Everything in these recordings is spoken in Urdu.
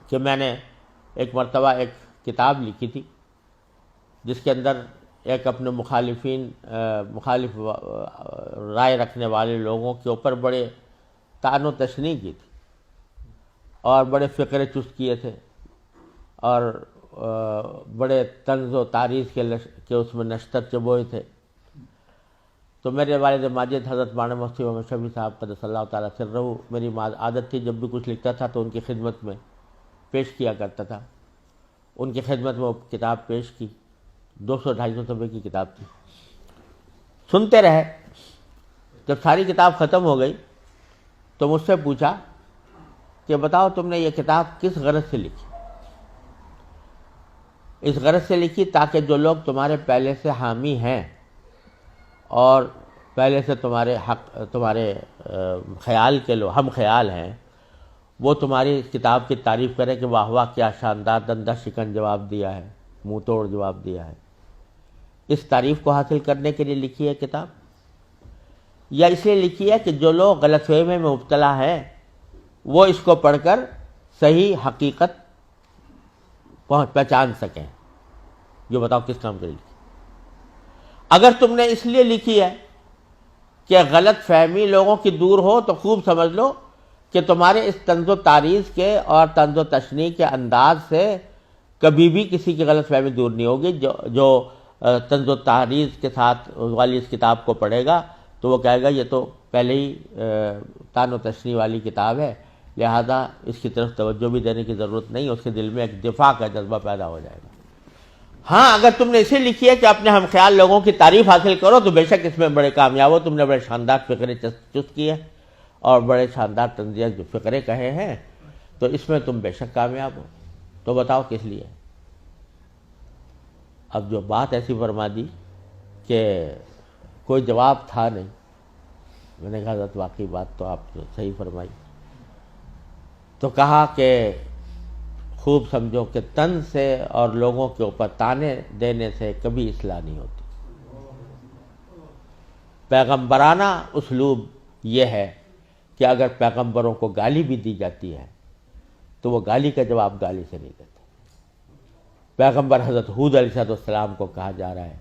کہ میں نے ایک مرتبہ ایک کتاب لکھی تھی جس کے اندر ایک اپنے مخالف رائے رکھنے والے لوگوں کے اوپر بڑے طعن و تشنیع کی تھی اور بڑے فقرے چست کیے تھے اور بڑے طنز و تعریض کے اس میں نشتر چبوئے تھے. تو میرے والد ماجد حضرت مولانا مفتی محمد شفیع صاحب قدس اللہ تعالیٰ سرہ، میری عادت تھی جب بھی کچھ لکھتا تھا تو ان کی خدمت میں پیش کیا کرتا تھا. ان کی خدمت میں وہ کتاب پیش کی، 200-250 صفحے کی کتاب تھی. سنتے رہے. جب ساری کتاب ختم ہو گئی تو مجھ سے پوچھا کہ بتاؤ تم نے یہ کتاب کس غرض سے لکھی؟ اس غرض سے لکھی تاکہ جو لوگ تمہارے پہلے سے حامی ہیں اور پہلے سے تمہارے خیال کے لوگ ہم خیال ہیں، وہ تمہاری اس کتاب کی تعریف کریں کہ واہ واہ کیا شاندار دندہ شکن جواب دیا ہے، منہ توڑ جواب دیا ہے. اس تعریف کو حاصل کرنے کے لیے لکھی ہے کتاب، یا اس لیے لکھی ہے کہ جو لوگ غلط فہمی میں مبتلا ہیں وہ اس کو پڑھ کر صحیح حقیقت پہچان سکیں؟ جو بتاؤ کس کام کے لیے لکھی؟ اگر تم نے اس لیے لکھی ہے کہ غلط فہمی لوگوں کی دور ہو تو خوب سمجھ لو کہ تمہارے اس طنز و تعریض کے اور طنز و تشنیع کے انداز سے کبھی بھی کسی کی غلط فہمی دور نہیں ہوگی. جو طنز و تعریض کے ساتھ والی اس کتاب کو پڑھے گا تو وہ کہے گا یہ تو پہلے ہی طعن و تشنیع والی کتاب ہے، لہذا اس کی طرف توجہ بھی دینے کی ضرورت نہیں. اس کے دل میں ایک دفاع کا جذبہ پیدا ہو جائے گا. ہاں اگر تم نے اسے لکھی ہے کہ اپنے ہم خیال لوگوں کی تعریف حاصل کرو تو بے شک اس میں بڑے کامیاب ہو. تم نے بڑے شاندار فقرے چست کیے اور بڑے شاندار طنزیہ جو فقرے کہے ہیں تو اس میں تم بے شک کامیاب ہو. تو بتاؤ کس لیے؟ اب جو بات ایسی فرما دی کہ کوئی جواب تھا نہیں. میں نے کہا حضرت واقعی بات تو آپ صحیح فرمائی. تو کہا کہ خوب سمجھو کہ طنز سے اور لوگوں کے اوپر طعنے دینے سے کبھی اصلاح نہیں ہوتی. پیغمبرانہ اسلوب یہ ہے کہ اگر پیغمبروں کو گالی بھی دی جاتی ہے تو وہ گالی کا جواب گالی سے نہیں دیتے. پیغمبر حضرت ہود علیہ السلام کو کہا جا رہا ہے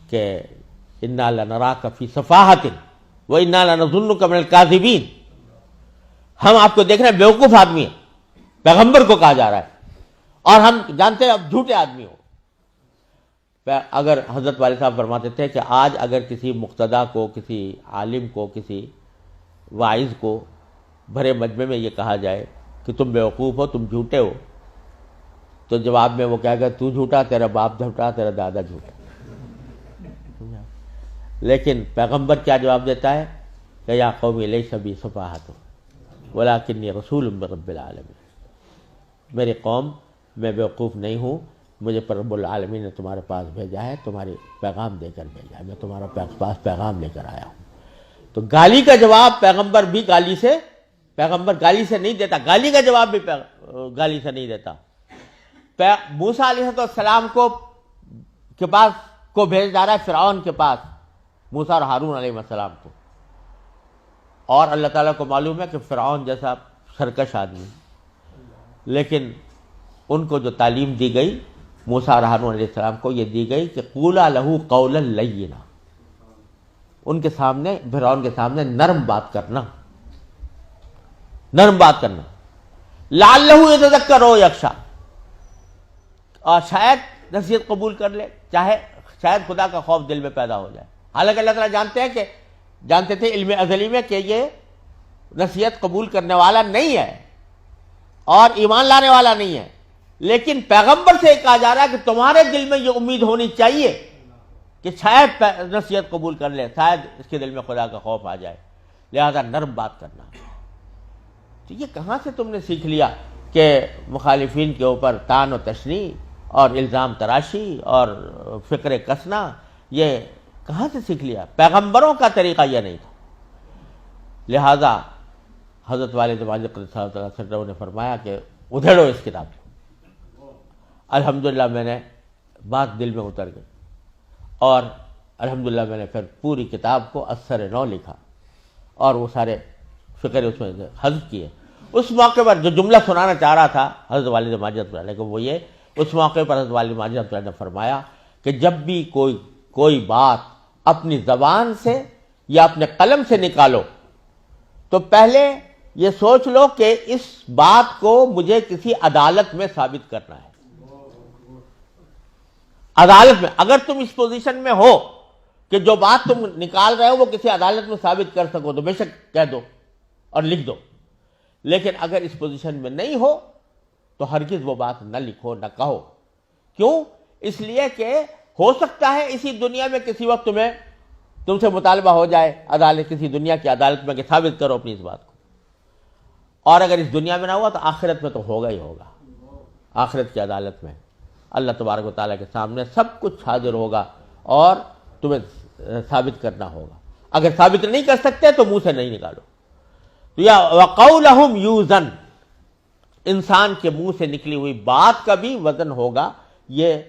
کہ انا لنراک فی صفاحۃ وانا لنظنک من الکاذبین، ہم آپ کو دیکھ رہے ہیں بیوقوف آدمی ہیں. پیغمبر کو کہا جا رہا ہے اور ہم جانتے ہیں اب جھوٹے آدمی ہو. اگر حضرت والد صاحب فرماتے تھے کہ آج اگر کسی مقتدی کو، کسی عالم کو، کسی واعظ کو بھرے مجمع میں یہ کہا جائے کہ تم بیوقوف ہو، تم جھوٹے ہو، تو جواب میں وہ کہے گا تو جھوٹا، تیرا باپ جھوٹا، تیرا دادا جھوٹا. لیکن پیغمبر کیا جواب دیتا ہے کہ یا قوم لیس بی صفاحۃ ولکنی رسول من رب العالمین. میری قوم میں بیوقوف نہیں ہوں، مجھے پر رب العالمین نے تمہارے پاس بھیجا ہے، تمہاری پیغام دے کر بھیجا ہے، میں تمہارا پاس پیغام لے کر آیا ہوں. تو گالی کا جواب پیغمبر گالی سے نہیں دیتا. گالی کا جواب بھی گالی سے نہیں دیتا. موسیٰ علیہ السلام کے پاس کو بھیج جا رہا ہے فرعون کے پاس، موسیٰ اور ہارون علیہ السلام کو. اور اللہ تعالیٰ کو معلوم ہے کہ فرعون جیسا سرکش آدمی، لیکن ان کو جو تعلیم دی گئی موسیٰ اور ہارون علیہ السلام کو یہ دی گئی کہ قولا لہ قولا لینا، ان کے سامنے، فرعون کے سامنے نرم بات کرنا، لعلہ یتذکر او یخشی، اور شاید نصیحت قبول کر لے، چاہے شاید خدا کا خوف دل میں پیدا ہو جائے. حالانکہ اللہ تعالیٰ جانتے تھے علم ازلی میں کہ یہ نصیحت قبول کرنے والا نہیں ہے اور ایمان لانے والا نہیں ہے، لیکن پیغمبر سے کہا جا رہا ہے کہ تمہارے دل میں یہ امید ہونی چاہیے کہ شاید نصیحت قبول کر لے، شاید اس کے دل میں خدا کا خوف آ جائے، لہذا نرم بات کرنا. تو یہ کہاں سے تم نے سیکھ لیا کہ مخالفین کے اوپر طعن و تشنیع اور الزام تراشی اور فکر کسنا، یہ کہاں سے سیکھ لیا؟ پیغمبروں کا طریقہ یہ نہیں تھا. لہذا حضرت والد ماجد قدس اللہ تعالیٰ نے فرمایا کہ ادھیڑو اس کتاب کو. الحمدللہ میں نے بات دل میں اتر گئی اور الحمدللہ میں نے پھر پوری کتاب کو اثر نو لکھا اور وہ سارے فکر اس میں حذف کیے. اس موقع پر جو جملہ سنانا چاہ رہا تھا حضرت والد ماجد رحمۃ اللہ علیہ کو، وہ یہ، اس موقع پر حضرت والد ماجد رحمۃ اللہ نے فرمایا کہ جب بھی کوئی بات اپنی زبان سے یا اپنے قلم سے نکالو تو پہلے یہ سوچ لو کہ اس بات کو مجھے کسی عدالت میں ثابت کرنا ہے۔ عدالت میں اگر تم اس پوزیشن میں ہو کہ جو بات تم نکال رہے ہو وہ کسی عدالت میں ثابت کر سکو تو بے شک کہہ دو اور لکھ دو، لیکن اگر اس پوزیشن میں نہیں ہو تو ہرگز وہ بات نہ لکھو، نہ کہو۔ کیوں؟ اس لیے کہ ہو سکتا ہے اسی دنیا میں کسی وقت تم سے مطالبہ ہو جائے عدالت، کسی دنیا کی عدالت میں کہ ثابت کرو اپنی اس بات کو، اور اگر اس دنیا میں نہ ہوا تو آخرت میں تو ہوگا ہی ہوگا۔ آخرت کی عدالت میں اللہ تبارک و تعالیٰ کے سامنے سب کچھ حاضر ہوگا اور تمہیں ثابت کرنا ہوگا۔ اگر ثابت نہیں کر سکتے تو منہ سے نہیں نکالو۔ تو یا وَقَوْلَهُمْ يُوزَنْ، انسان کے منہ سے نکلی ہوئی بات کا بھی وزن ہوگا۔ یہ